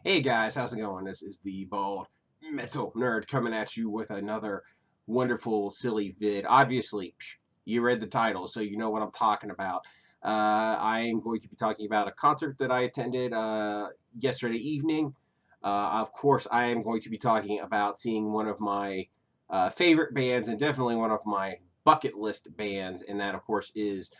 Hey guys, how's it going? This is the Bald Metal Nerd coming at you with another wonderful, silly vid. Obviously, you read the title, so you know what I'm talking about. I am going to be talking about a concert that I attended yesterday evening. Of course, I am going to be talking about seeing one of my favorite bands and definitely one of my bucket list bands, and that, of course, is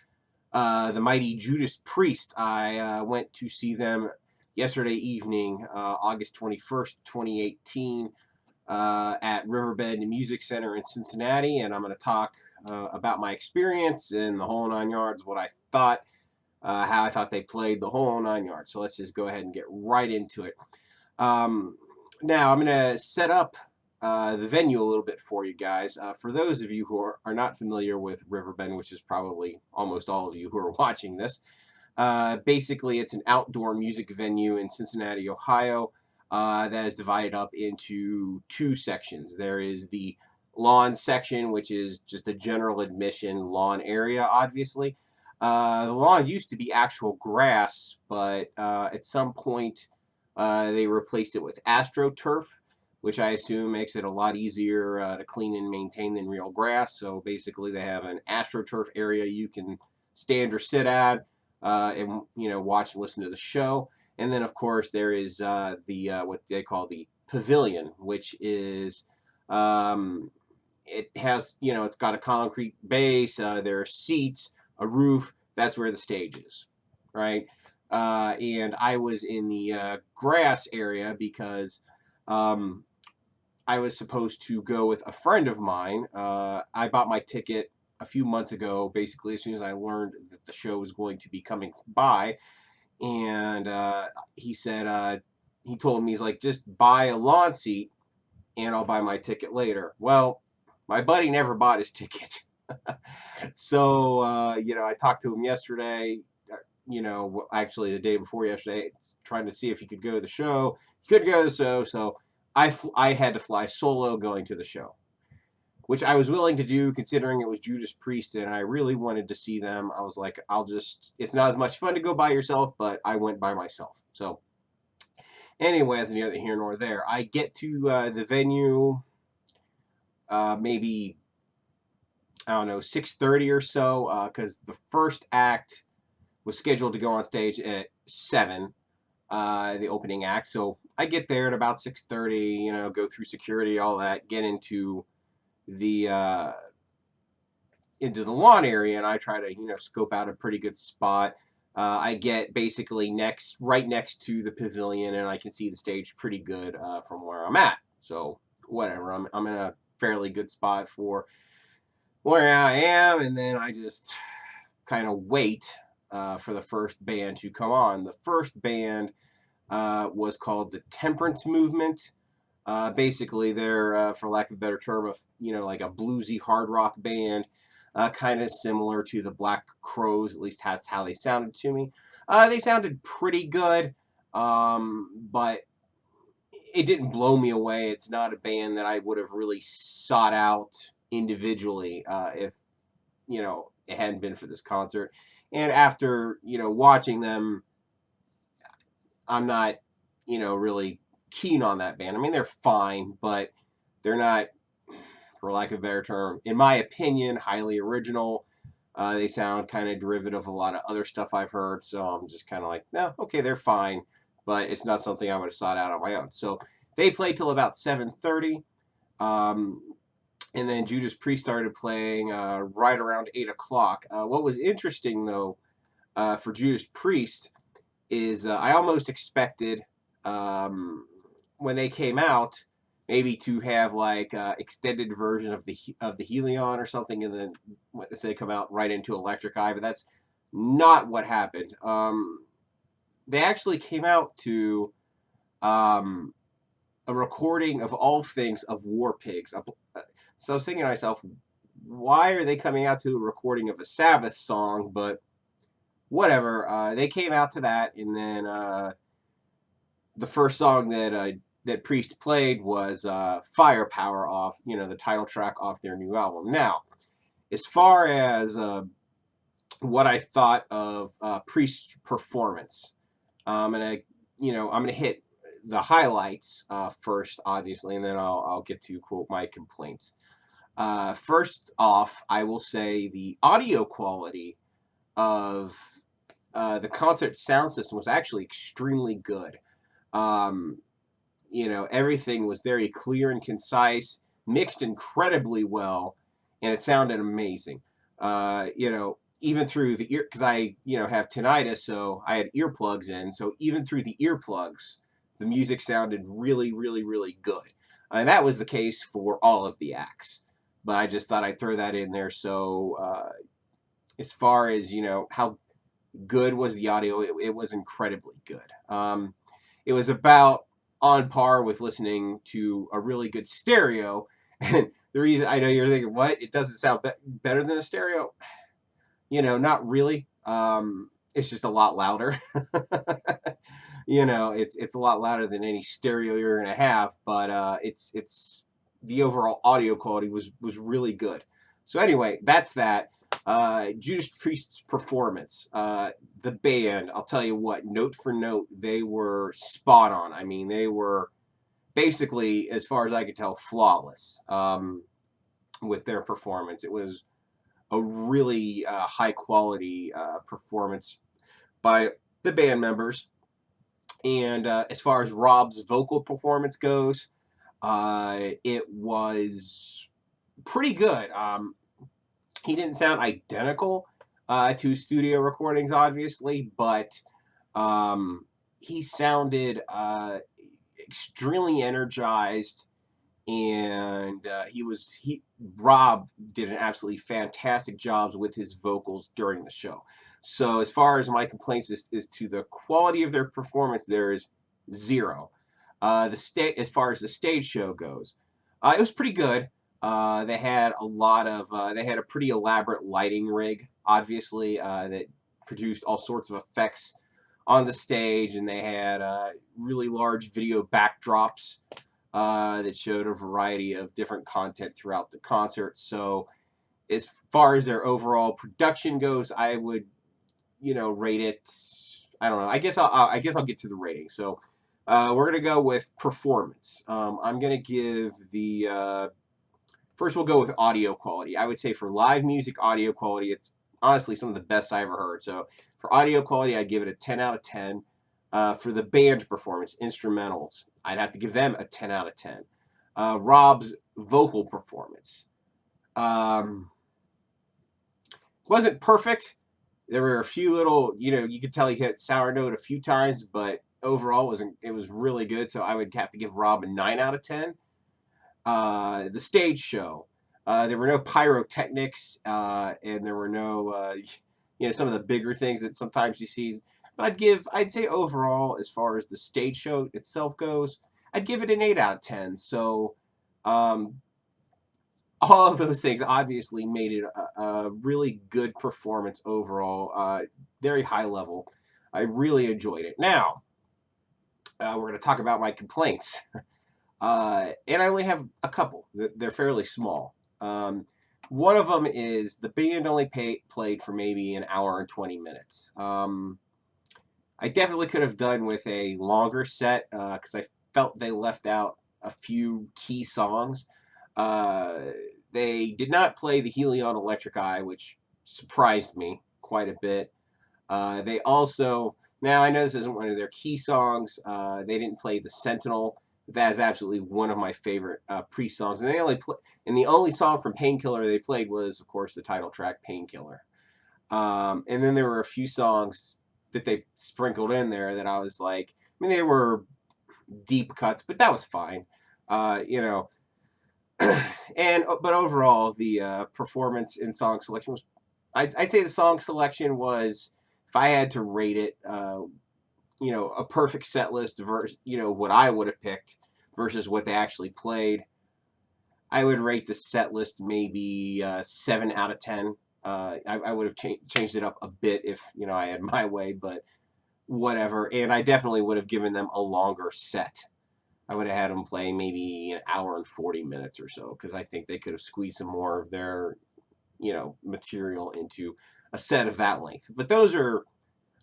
the mighty Judas Priest. I went to see them yesterday evening, August 21st, 2018, at Riverbend Music Center in Cincinnati, and I'm going to talk about my experience and the whole nine yards, what I thought, how I thought they played the whole nine yards. So let's just go ahead and get right into it. Um, Now I'm going to set up the venue a little bit for you guys. For those of you who are not familiar with Riverbend, which is probably almost all of you who are watching this, basically it's an outdoor music venue in Cincinnati, Ohio, that is divided up into two sections. There is the lawn section, which is just a general admission lawn area, obviously. The lawn used to be actual grass, but at some point they replaced it with AstroTurf, which I assume makes it a lot easier to clean and maintain than real grass. So basically, they have an AstroTurf area you can stand or sit at, and watch and listen to the show. And then, of course, there is the what they call the pavilion, which is it has it's got a concrete base. There are seats, a roof. That's where the stage is, right? And I was in the grass area because um, I was supposed to go with a friend of mine. I bought my ticket a few months ago, basically as soon as I learned that the show was going to be coming by, and he said he told me, he's like, just buy a lawn seat and I'll buy my ticket later. Well, my buddy never bought his ticket. So, I talked to him yesterday, actually the day before yesterday, trying to see if he could go to the show. He couldn't go to the show, so I had to fly solo going to the show, which I was willing to do considering it was Judas Priest and I really wanted to see them. I was like, it's not as much fun to go by yourself, but I went by myself. So, anyway, as neither here nor there, I get to the venue maybe, I don't know, 6:30 or so, because the first act was scheduled to go on stage at 7, the opening act. So I get there at about 6:30, go through security, all that, get the uh, into the lawn area, and I try to scope out a pretty good spot. I get basically right next to the pavilion, and I can see the stage pretty good from where I'm at. So whatever, I'm in a fairly good spot for where I am, and then I just kind of wait for the first band to come on. The first band was called the Temperance Movement. Basically, they're, for lack of a better term, like a bluesy hard rock band, kind of similar to the Black Crows. At least that's how they sounded to me. They sounded pretty good, but it didn't blow me away. It's not a band that I would have really sought out individually if it hadn't been for this concert. And after watching them, I'm not really keen on that band. I mean, they're fine, but they're not, for lack of a better term, in my opinion, highly original. They sound kind of derivative of a lot of other stuff I've heard, so I'm just kind of like, no, okay, they're fine, but it's not something I would have sought out on my own. So they played till about 7:30, um, and then Judas Priest started playing right around 8 o'clock. What was interesting though for Judas Priest is I almost expected um, when they came out maybe to have like extended version of the Helion or something, and then what they say come out right into Electric Eye, but that's not what happened. They actually came out to um, a recording of All Things of War Pigs. So I was thinking to myself, why are they coming out to a recording of a Sabbath song? But whatever. They came out to that, and then the first song that Priest played was "Firepower" off, the title track off their new album. Now, as far as what I thought of Priest's performance, I'm gonna hit the highlights first, obviously, and then I'll get to quote my complaints. First off, I will say the audio quality of the concert sound system was actually extremely good. Um, everything was very clear and concise, mixed incredibly well, and it sounded amazing. Even through the ear, because I, have tinnitus, so I had earplugs in. So even through the earplugs, the music sounded really, really, really good. And that was the case for all of the acts. But I just thought I'd throw that in there. So as far as, how good was the audio, it was incredibly good. It was about on par with listening to a really good stereo. And the reason I know you're thinking, what? It doesn't sound better than a stereo? Not really. It's just a lot louder. It's a lot louder than any stereo you're gonna have, but it's the overall audio quality was really good. So anyway, that's that. Judas Priest's performance. The band, I'll tell you what, note for note, they were spot on. I mean, they were basically, as far as I could tell, flawless with their performance. It was a really high quality performance by the band members. And as far as Rob's vocal performance goes, it was pretty good. He didn't sound identical to studio recordings, obviously, but he sounded extremely energized, and Rob did an absolutely fantastic job with his vocals during the show. So as far as my complaints is to the quality of their performance, there is zero. As far as the stage show goes, it was pretty good. They had a pretty elaborate lighting rig, obviously, that produced all sorts of effects on the stage, and they had really large video backdrops that showed a variety of different content throughout the concert. So as far as their overall production goes, I would, rate it. I don't know. I guess I'll get to the rating. So we're gonna go with performance. I'm gonna give the first. We'll go with audio quality. I would say for live music audio quality, it's honestly some of the best I ever heard. So for audio quality, I'd give it a 10 out of 10. For the band performance, instrumentals, I'd have to give them a 10 out of 10. Rob's vocal performance wasn't perfect. There were a few little, you could tell he hit sour note a few times, but overall it was really good. So I would have to give Rob a 9 out of 10. The stage show, there were no pyrotechnics, and there were no, some of the bigger things that sometimes you see. But I'd say overall, as far as the stage show itself goes, I'd give it an 8 out of 10. So, all of those things obviously made it a really good performance overall, very high level. I really enjoyed it. Now, we're going to talk about my complaints. And I only have a couple. They're fairly small. One of them is the band only played for maybe an hour and 20 minutes. I definitely could have done with a longer set because I felt they left out a few key songs. They did not play the Helion Electric Eye, which surprised me quite a bit. They also, now I know this isn't one of their key songs, they didn't play the Sentinel. That is absolutely one of my favorite Priest songs. And the only song from Painkiller they played was, of course, the title track, Painkiller. And then there were a few songs that they sprinkled in there that I was like, they were deep cuts, but that was fine. But overall, the performance and song selection was, I'd say the song selection was, if I had to rate it, a perfect set list versus, what I would have picked versus what they actually played, I would rate the set list maybe 7 out of 10. I would have changed it up a bit if, I had my way, but whatever. And I definitely would have given them a longer set. I would have had them play maybe an hour and 40 minutes or so, because I think they could have squeezed some more of their, material into a set of that length. But those are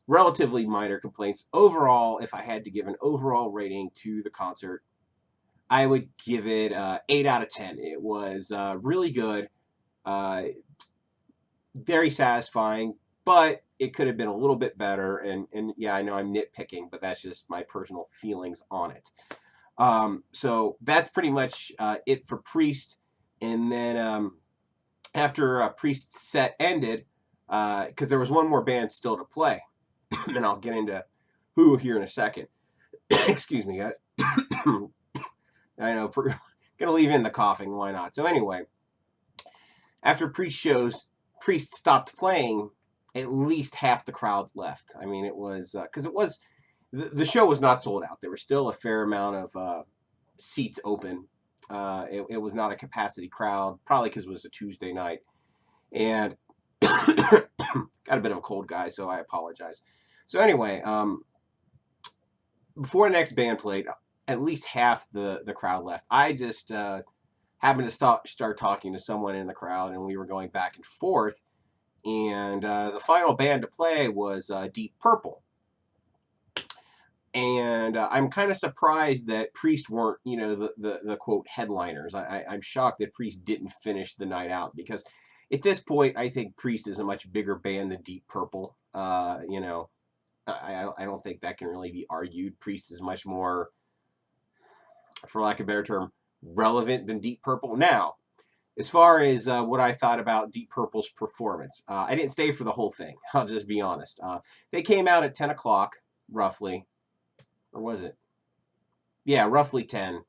relatively minor complaints. Overall, if I had to give an overall rating to the concert, I would give it 8 out of 10. It was really good, very satisfying, but it could have been a little bit better. And yeah, I know I'm nitpicking, but that's just my personal feelings on it. So that's pretty much it for Priest. And then after Priest's set ended, because there was one more band still to play, and I'll get into who here in a second. Excuse me, guys. I know, gonna leave in the coughing, why not? So anyway, after Priest stopped playing, at least half the crowd left. I mean, it was, because the show was not sold out. There was still a fair amount of seats open. It was not a capacity crowd, probably because it was a Tuesday night. And got a bit of a cold, guys, so I apologize. So anyway, before the next band played, at least half the crowd left. I just happened to start talking to someone in the crowd, and we were going back and forth. And the final band to play was Deep Purple. And I'm kind of surprised that Priest weren't, the quote headliners. I'm shocked that Priest didn't finish the night out, because at this point, I think Priest is a much bigger band than Deep Purple. I don't think that can really be argued. Priest is much more, for lack of a better term, relevant than Deep Purple. Now, as far as what I thought about Deep Purple's performance, I didn't stay for the whole thing. I'll just be honest. They came out at 10 o'clock, roughly. Or was it? Yeah, roughly 10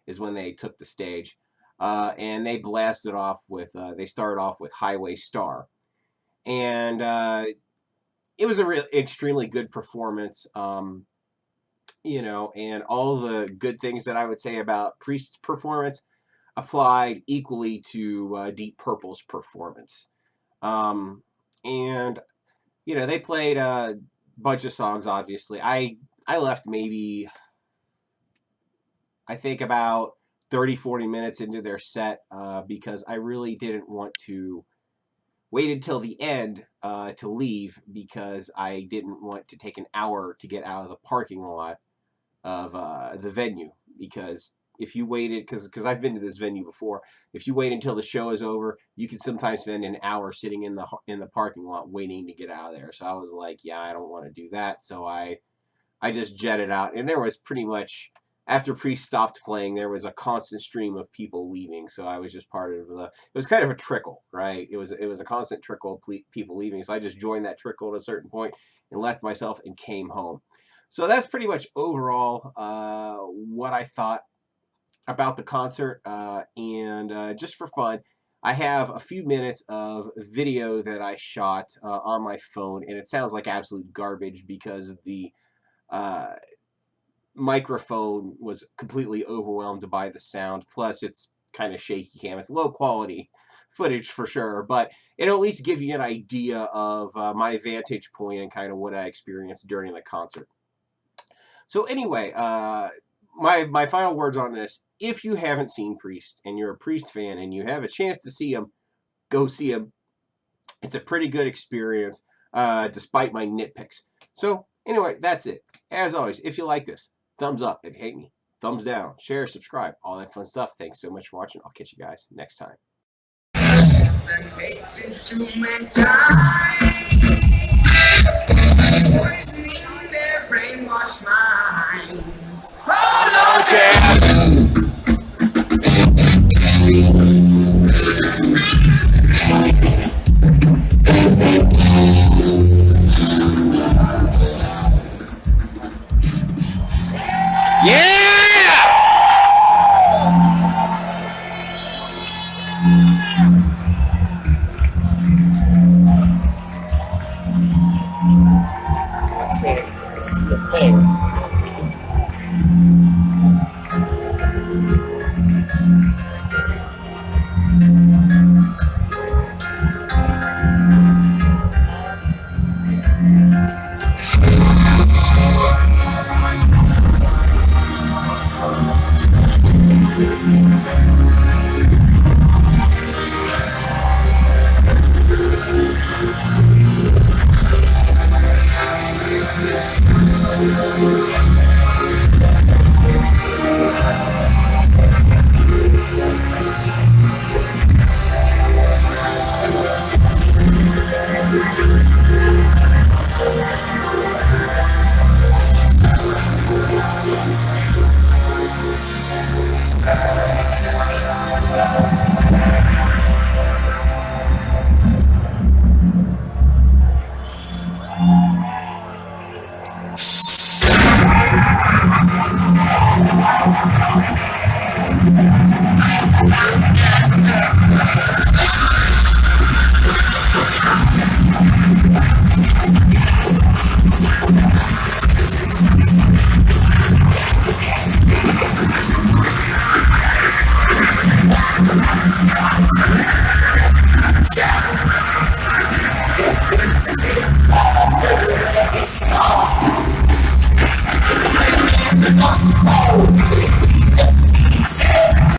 is when they took the stage. And they blasted off with, they started off with Highway Star. And it was a extremely good performance. And all the good things that I would say about Priest's performance applied equally to Deep Purple's performance. And they played a bunch of songs, obviously. I left maybe, I think about 30-40 minutes into their set because I really didn't want to wait until the end to leave, because I didn't want to take an hour to get out of the parking lot of the venue. Because if you waited, because I've been to this venue before, if you wait until the show is over, you can sometimes spend an hour sitting in the parking lot waiting to get out of there. So I was like, yeah, I don't want to do that. So I just jetted out, and there was pretty much, after Priest stopped playing, there was a constant stream of people leaving. So I was just part of it was kind of a trickle, right? It was a constant trickle of people leaving. So I just joined that trickle at a certain point and left myself and came home. So that's pretty much overall what I thought about the concert. And just for fun, I have a few minutes of video that I shot on my phone, and it sounds like absolute garbage because the microphone was completely overwhelmed by the sound. Plus, it's kind of shaky cam. It's low quality footage for sure, but it'll at least give you an idea of my vantage point and kind of what I experienced during the concert. So anyway, my final words on this: if you haven't seen Priest and you're a Priest fan and you have a chance to see him, go see him. It's a pretty good experience, despite my nitpicks. So anyway, that's it. As always, if you like this, thumbs up. If you hate me, thumbs down. Share, subscribe, all that fun stuff. Thanks so much for watching. I'll catch you guys next time.